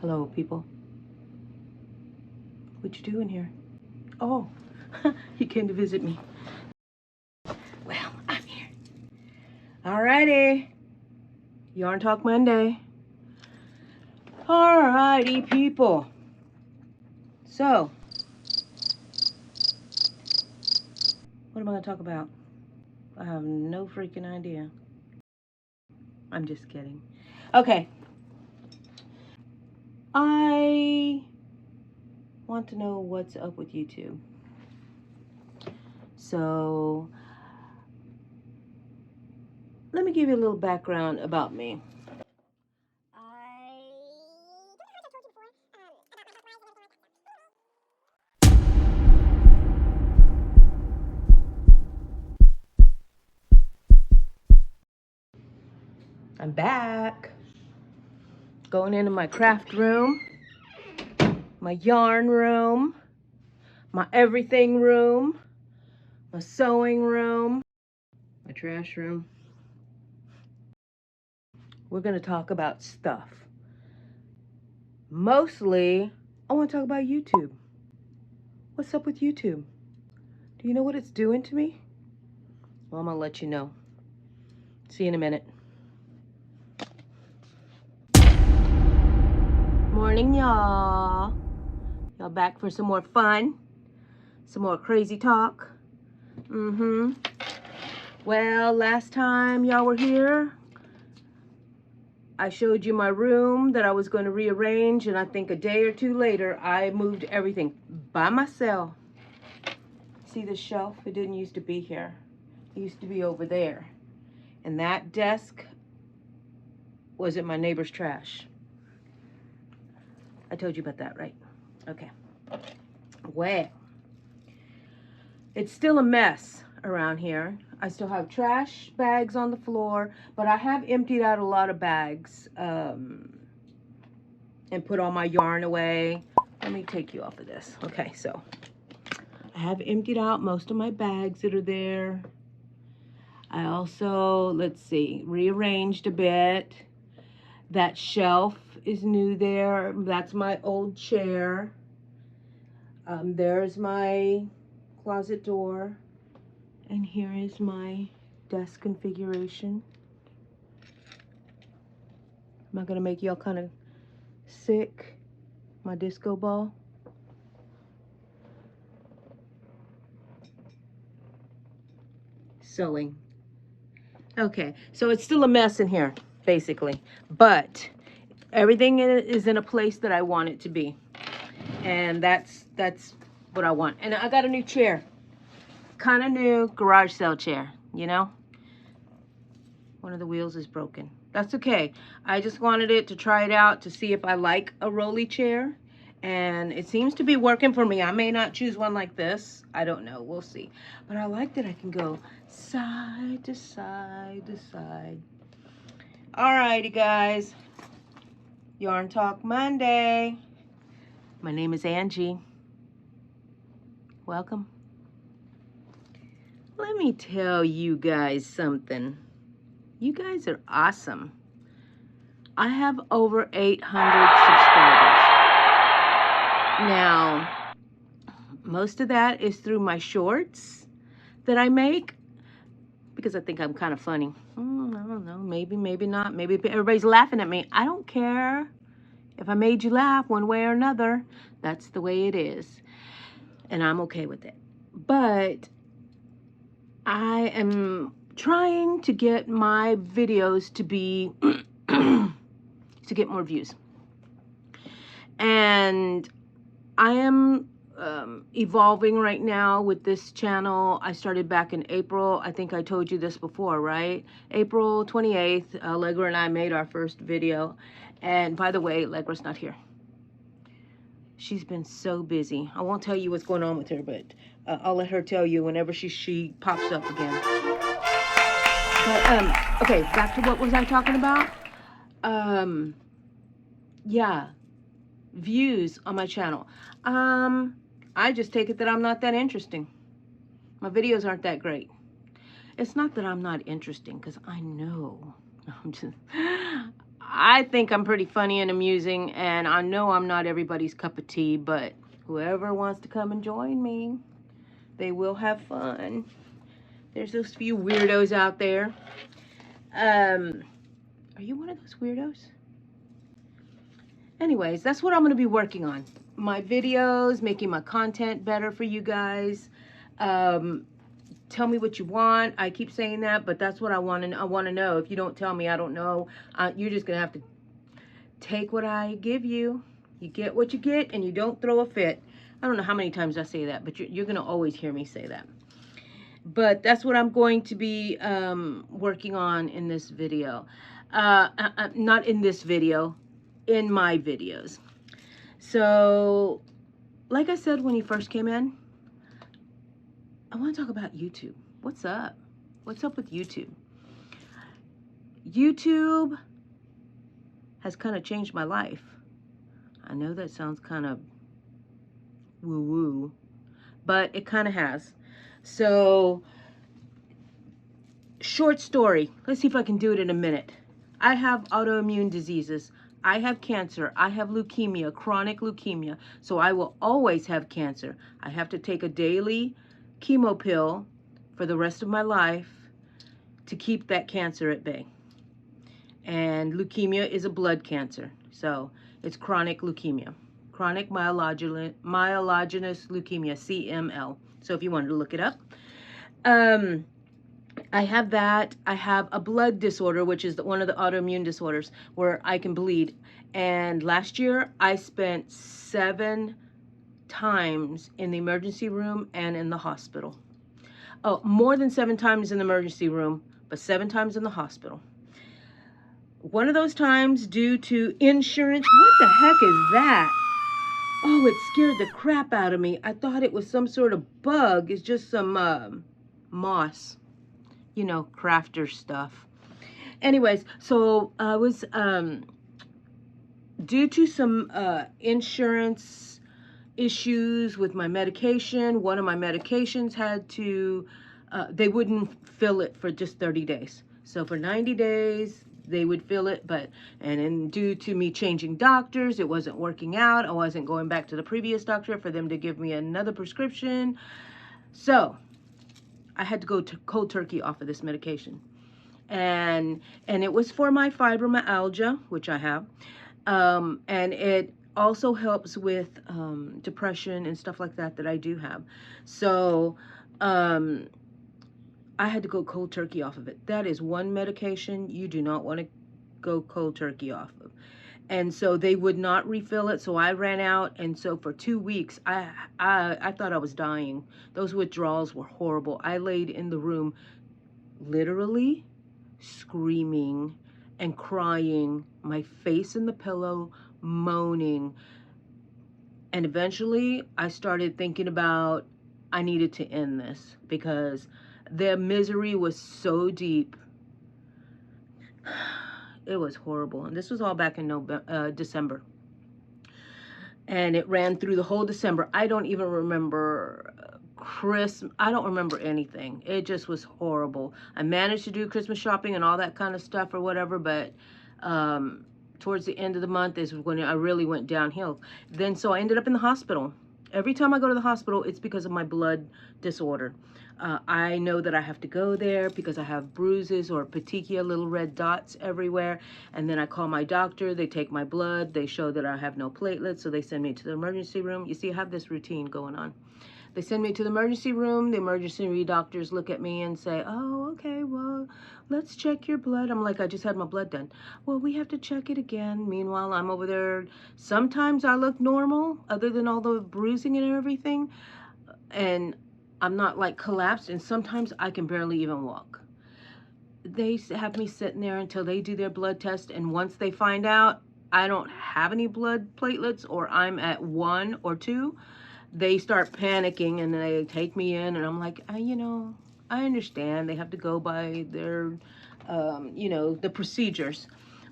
Hello, people. What you doing here? Oh, you came to visit me. Well, I'm here. Alrighty. Yarn Talk Monday. Alrighty, people. So, what am I going to talk about? I have no freaking idea. I'm just kidding. Okay. I want to know what's up with YouTube. So, let me give you a little background about me. I'm back. Going into my craft room, my yarn room, my everything room, my sewing room, my trash room. We're going to talk about stuff. Mostly, I want to talk about YouTube. What's up with YouTube? Do you know what it's doing to me? Well, I'm going to let you know. See you in a minute. Morning, y'all. Y'all back for some more fun? Some more crazy talk? Well, last time y'all were here, I showed you my room that I was going to rearrange, and I think a day or two later, I moved everything by myself. See this shelf? It didn't used to be here. It used to be over there. And that desk was at my neighbor's trash. I told you about that, right? Okay. Well, it's still a mess around here. I still have trash bags on the floor, but I have emptied out a lot of bags and put all my yarn away. Let me take you off of this. Okay, so I have emptied out most of my bags that are there. I also, let's see, rearranged a bit. That shelf is new there. That's my old chair. There's my closet door. And here is my desk configuration. Am I going to make y'all kind of sick? My disco ball. Sewing. Okay, so it's still a mess in here, basically. But everything in it is in a place that I want it to be. And that's what I want. And I got a new chair. Kind of new garage sale chair, you know? One of the wheels is broken. That's okay. I just wanted it to try it out to see if I like a rolly chair. And it seems to be working for me. I may not choose one like this. I don't know. We'll see. But I like that I can go side to side to side. Alrighty, guys. Yarn Talk Monday. My name is Angie. Welcome. Let me tell you guys something. You guys are awesome. I have over 800 subscribers. Now, most of that is through my shorts that I make because I think I'm kind of funny. I don't know, maybe not. Maybe everybody's laughing at me. I don't care. If I made you laugh one way or another, that's the way it is. And I'm okay with it. But I am trying to get my videos to be to get more views, and I am evolving right now with this channel. I started back in April. I think I told you this before, right? April 28th, Allegra and I made our first video. And by the way, Allegra's not here. She's been so busy. I won't tell you what's going on with her, but I'll let her tell you whenever she pops up again. But, okay, back to what was I talking about? Yeah, views on my channel. I just take it that I'm not that interesting. My videos aren't that great. It's not that I'm not interesting, because I know. I think I'm pretty funny and amusing, and I know I'm not everybody's cup of tea, but whoever wants to come and join me, they will have fun. There's those few weirdos out there. Are you one of those weirdos? Anyways, that's what I'm going to be working on. My videos, making my content better for you guys. Tell me what you want. I keep saying that, but that's what I want to know. If you don't tell me, I don't know. You're just going to have to take what I give you. You get what you get, and you don't throw a fit. I don't know how many times I say that, but you're going to always hear me say that. But that's what I'm going to be working on in this video. Not in this video, in my videos. So, like I said when you first came in, I want to talk about YouTube. What's up? What's up with YouTube? YouTube has kind of changed my life. I know that sounds kind of woo-woo, but it kind of has. So, short story. Let's see if I can do it in a minute. I have autoimmune diseases. I have cancer. I have leukemia, chronic leukemia. So I will always have cancer. I have to take a daily chemo pill for the rest of my life to keep that cancer at bay. And leukemia is a blood cancer. So it's chronic leukemia. Chronic myelogenous leukemia, CML. So if you wanted to look it up. I have that. I have a blood disorder, which is one of the autoimmune disorders where I can bleed. And last year, I spent 7 times in the emergency room and in the hospital. Oh, more than 7 times in the emergency room, but 7 times in the hospital. One of those times due to insurance. What the heck is that? Oh, it scared the crap out of me. I thought it was some sort of bug. It's just some moss. You know, crafter stuff. Anyways, so I was, due to some insurance issues with my medication, one of my medications had to, they wouldn't fill it for just 30 days. So for 90 days, they would fill it, and then due to me changing doctors, it wasn't working out. I wasn't going back to the previous doctor for them to give me another prescription. So I had to go to cold turkey off of this medication. And it was for my fibromyalgia, which I have. And it also helps with depression and stuff like that I do have. So I had to go cold turkey off of it. That is one medication you do not want to go cold turkey off of. And so they would not refill it, so I ran out, and so for 2 weeks, I thought I was dying. Those withdrawals were horrible. I laid in the room literally screaming and crying, my face in the pillow, moaning. And eventually, I started thinking about I needed to end this because the misery was so deep. It was horrible. And this was all back in December. And it ran through the whole December. I don't even remember Christmas. I don't remember anything. It just was horrible. I managed to do Christmas shopping and all that kind of stuff or whatever, but towards the end of the month is when I really went downhill. Then so I ended up in the hospital. Every time I go to the hospital, it's because of my blood disorder. I know that I have to go there because I have bruises or petechia, little red dots everywhere. And then I call my doctor. They take my blood. They show that I have no platelets, so they send me to the emergency room. You see, I have this routine going on. They send me to the emergency room. The emergency doctors look at me and say, oh, okay, well, let's check your blood. I'm like, I just had my blood done. Well, we have to check it again. Meanwhile, I'm over there. Sometimes I look normal, other than all the bruising and everything. And I'm not like collapsed, and sometimes I can barely even walk. They have me sitting there until they do their blood test, and once they find out I don't have any blood platelets or I'm at 1 or 2, they start panicking and they take me in, and I'm like, you know, I understand they have to go by their, you know, the procedures,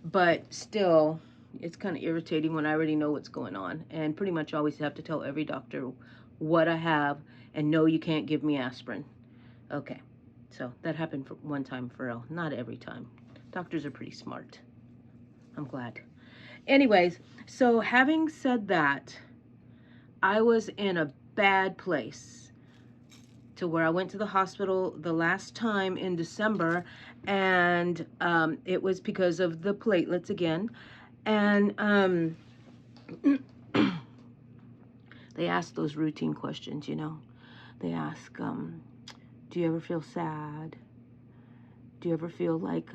but still, it's kind of irritating when I already know what's going on, and pretty much always have to tell every doctor what I have, and no, you can't give me aspirin. Okay, so that happened for one time for real, not every time. Doctors are pretty smart. I'm glad. Anyways, so having said that, I was in a bad place to where I went to the hospital the last time in December, and it was because of the platelets again. And they ask those routine questions, you know. They ask, do you ever feel sad? Do you ever feel like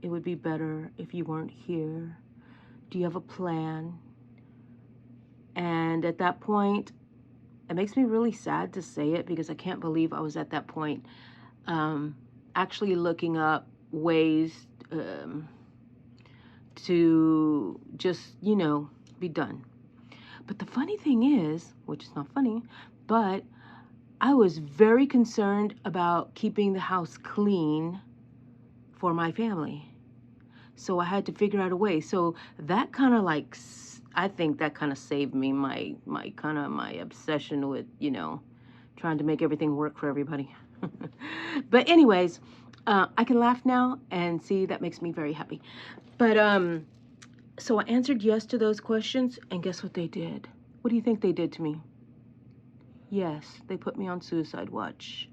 it would be better if you weren't here? Do you have a plan? And at that point, it makes me really sad to say it because I can't believe I was at that point, actually looking up ways to just, you know, be done. But the funny thing is, which is not funny, but I was very concerned about keeping the house clean for my family. So I had to figure out a way. So that kind of like, I think that kind of saved me my obsession with, you know, trying to make everything work for everybody. But anyways, I can laugh now and see that makes me very happy. But so I answered yes to those questions, and guess what they did? What do you think they did to me? Yes, they put me on suicide watch.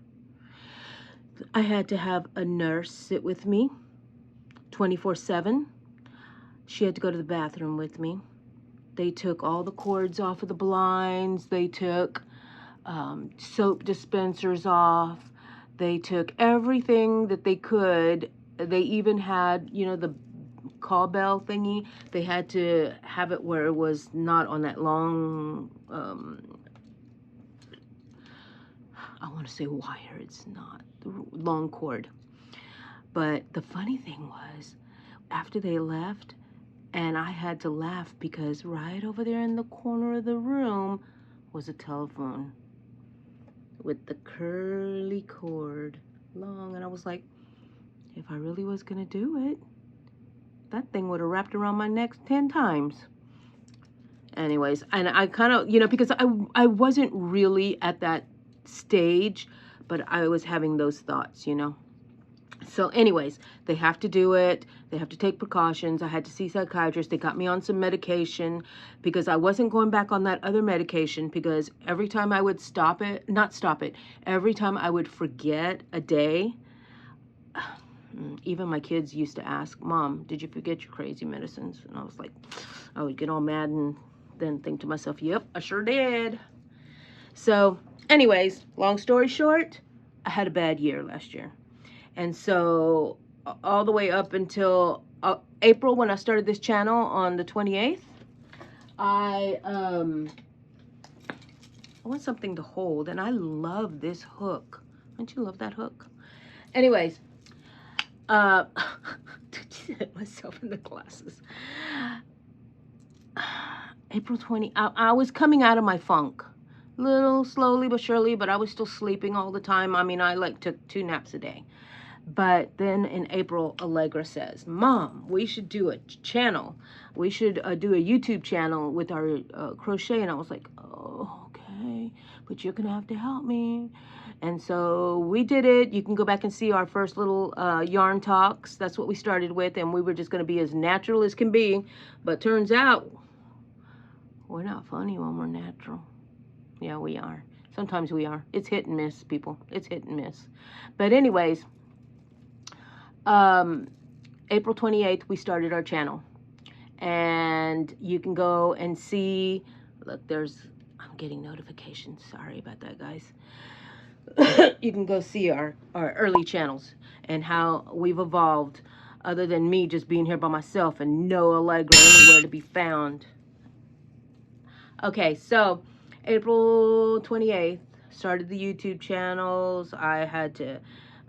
I had to have a nurse sit with me 24/7. She had to go to the bathroom with me. They took all the cords off of the blinds. They took soap dispensers off. They took everything that they could. They even had, you know, the call bell thingy. They had to have it where it was not on that long, I want to say wire. It's not the long cord. But the funny thing was, after they left, and I had to laugh because right over there in the corner of the room was a telephone with the curly cord, long. And I was like, if I really was going to do it, that thing would have wrapped around my neck 10 times. Anyways, and I kind of, you know, because I wasn't really at that stage, but I was having those thoughts, you know. So anyways, they have to do it. They have to take precautions. I had to see psychiatrists. They got me on some medication because I wasn't going back on that other medication because every time I would every time I would forget a day, even my kids used to ask, Mom, did you forget your crazy medicines? And I was like, I would get all mad and then think to myself, yep, I sure did. So anyways, long story short, I had a bad year last year. And so all the way up until April, when I started this channel on the 28th, I want something to hold, and I love this hook. Don't you love that hook? Anyways, hit myself in the glasses. April 20, I was coming out of my funk. Little slowly but surely, but I was still sleeping all the time. I mean, I like took 2 naps a day. But then in April, Allegra says, Mom, we should do a channel. We should do a YouTube channel with our crochet. And I was like, oh, okay, but you're going to have to help me. And so we did it. You can go back and see our first little yarn talks. That's what we started with. And we were just going to be as natural as can be. But turns out we're not funny when we're natural. Yeah, we are. Sometimes we are. It's hit and miss, people. It's hit and miss. But anyways, April 28th, we started our channel. And you can go and see, look, I'm getting notifications. Sorry about that, guys. You can go see our early channels and how we've evolved, other than me just being here by myself and no Allegra anywhere to be found. Okay, so April 28th, started the YouTube channels. I had to,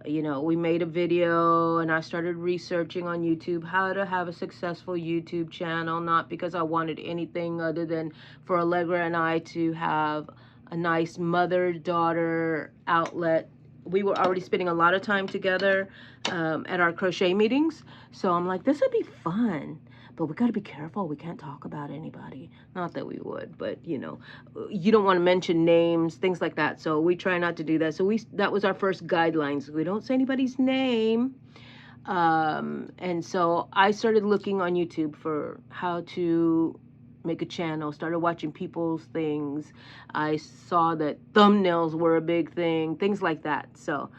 you know, we made a video and I started researching on YouTube how to have a successful YouTube channel, not because I wanted anything other than for Allegra and I to have a nice mother-daughter outlet. We were already spending a lot of time together at our crochet meetings. So I'm like, this would be fun. But we got to be careful. We can't talk about anybody. Not that we would, but, you know, you don't want to mention names, things like that. So we try not to do that. So that was our first guidelines. We don't say anybody's name. And so I started looking on YouTube for how to make a channel, started watching people's things. I saw that thumbnails were a big thing, things like that. So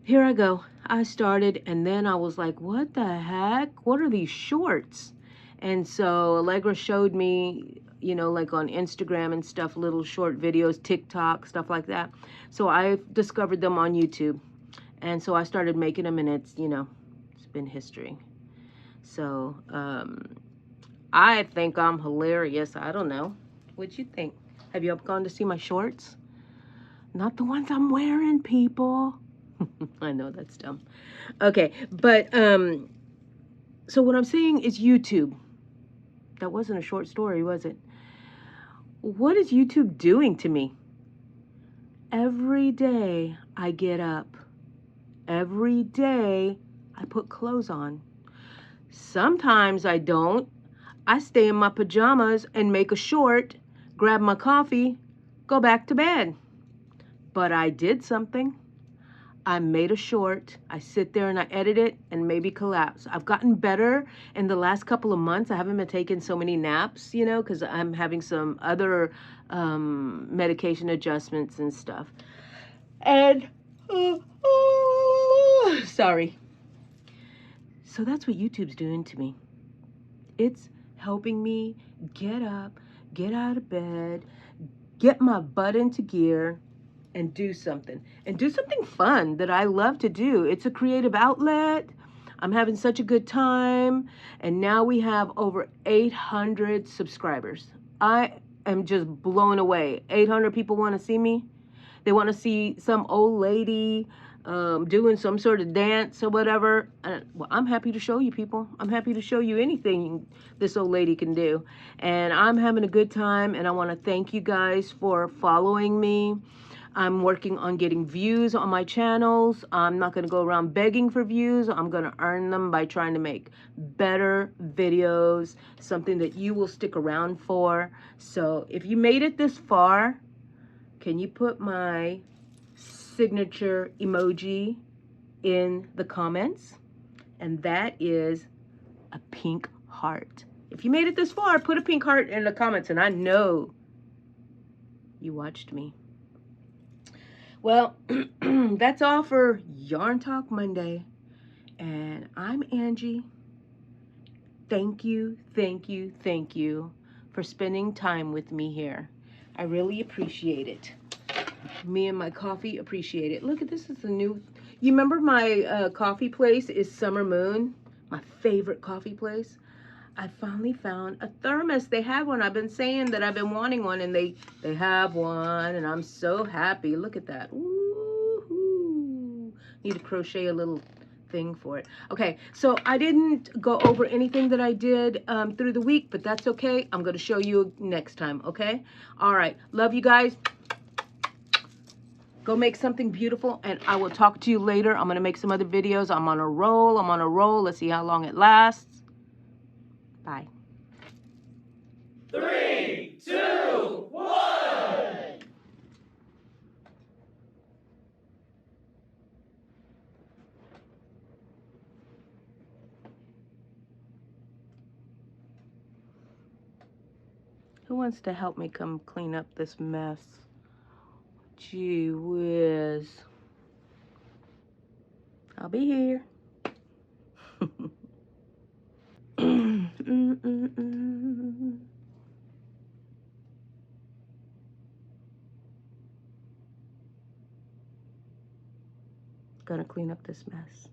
here I go. I started, and then I was like, what the heck? What are these shorts? And so Allegra showed me, you know, like on Instagram and stuff, little short videos, TikTok, stuff like that. So I discovered them on YouTube. And so I started making them, and it's, you know, it's been history. So I think I'm hilarious. I don't know. What'd you think? Have you gone to see my shorts? Not the ones I'm wearing, people. I know that's dumb. Okay, but so what I'm saying is YouTube. That wasn't a short story, was it? What is YouTube doing to me? Every day I get up. Every day I put clothes on. Sometimes I don't. I stay in my pajamas and make a short, grab my coffee, go back to bed. But I did something. I made a short, I sit there and I edit it and maybe collapse. I've gotten better in the last couple of months. I haven't been taking so many naps, you know, because I'm having some other medication adjustments and stuff. And, sorry. So that's what YouTube's doing to me. It's helping me get up, get out of bed, get my butt into gear, and do something fun that I love to do. It's a creative outlet. I'm having such a good time, and now we have over 800 subscribers. I am just blown away. 800 people want to see me. They want to see some old lady doing some sort of dance or whatever. Well, I'm happy to show you people. I'm happy to show you anything this old lady can do. And I'm having a good time, and I want to thank you guys for following me. I'm working on getting views on my channels. I'm not going to go around begging for views. I'm going to earn them by trying to make better videos, something that you will stick around for. So if you made it this far, can you put my signature emoji in the comments? And that is a pink heart. If you made it this far, put a pink heart in the comments, and I know you watched me. Well, that's all for Yarn Talk Monday. And I'm Angie. Thank you, thank you, thank you for spending time with me here. I really appreciate it. Me and my coffee appreciate it. Look at this, is a new, you remember my coffee place is Summer Moon, my favorite coffee place. I finally found a thermos. They have one. I've been saying that I've been wanting one, and they have one, and I'm so happy. Look at that. Woo-hoo. Need to crochet a little thing for it. Okay, so I didn't go over anything that I did through the week, but that's okay. I'm going to show you next time, okay? All right. Love you guys. Go make something beautiful, and I will talk to you later. I'm going to make some other videos. I'm on a roll. I'm on a roll. Let's see how long it lasts. Bye. 3, 2, 1. Who wants to help me come clean up this mess? Gee whiz. I'll be here. Gonna clean up this mess.